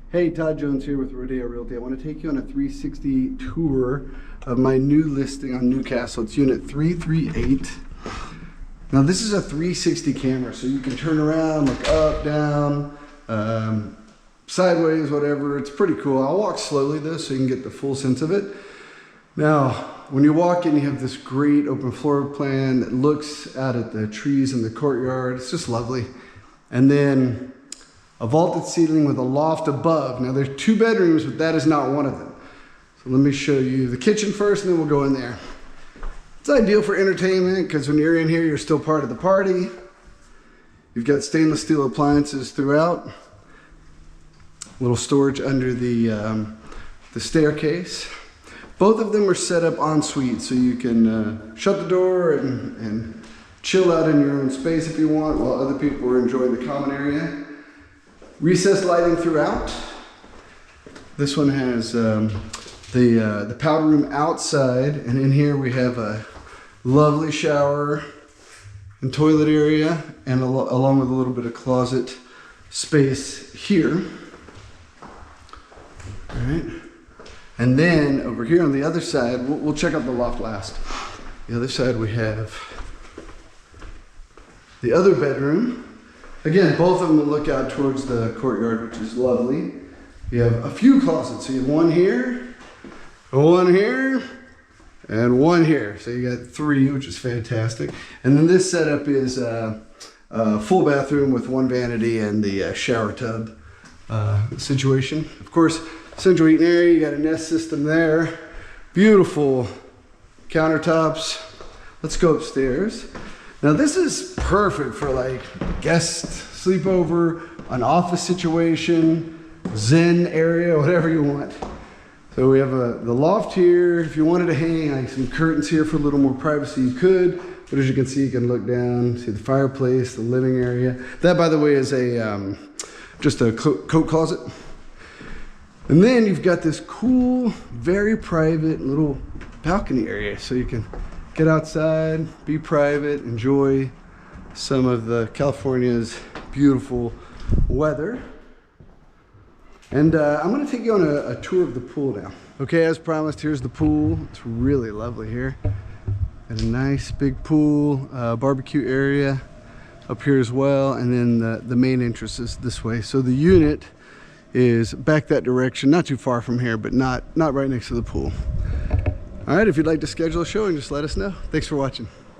Hey, Todd Jones here with Rodeo Realty. I want to take you on a 360 tour of my new listing on Newcastle. It's unit 338. Now this is a 360 camera, so you can turn around, look up, down, sideways, whatever. It's pretty cool. I'll walk slowly though, so you can get the full sense of it. Now, when you walk in, you have this great open floor plan that looks out at the trees in the courtyard. It's just lovely. And then a vaulted ceiling with a loft above. Now there's 2 bedrooms, but that is not one of them. So let me show you the kitchen first and then we'll go in there. It's ideal for entertainment because when you're in here, you're still part of the party. You've got stainless steel appliances throughout. Little storage under the staircase. Both of them are set up en suite, so you can shut the door and chill out in your own space if you want, while other people are enjoying the common area. Recessed lighting throughout. This one has the powder room outside, and in here we have a lovely shower and toilet area, and along with a little bit of closet space here. All right. And then over here on the other side, we'll check out the loft last. The other side we have the other bedroom. Again, both of them will look out towards the courtyard, which is lovely. You have a few closets. So you have one here, one here, and one here. So you got 3, which is fantastic. And then this setup is a full bathroom with 1 vanity and the shower tub situation. Of course, central eating area, you got a Nest system there. Beautiful countertops. Let's go upstairs. Now this is perfect for like guest sleepover, an office situation, zen area, whatever you want. So we have the loft here. If you wanted to hang like some curtains here for a little more privacy, you could. But as you can see, you can look down, see the fireplace, the living area. That, by the way, is just a coat closet. And then you've got this cool, very private little balcony area, so you can get outside, be private, enjoy some of the California's beautiful weather. And I'm gonna take you on a tour of the pool now. Okay, as promised, here's the pool. It's really lovely here. And a nice big pool, barbecue area up here as well. And then the main entrance is this way. So the unit is back that direction, not too far from here, but not right next to the pool. All right, if you'd like to schedule a showing, just let us know. Thanks for watching.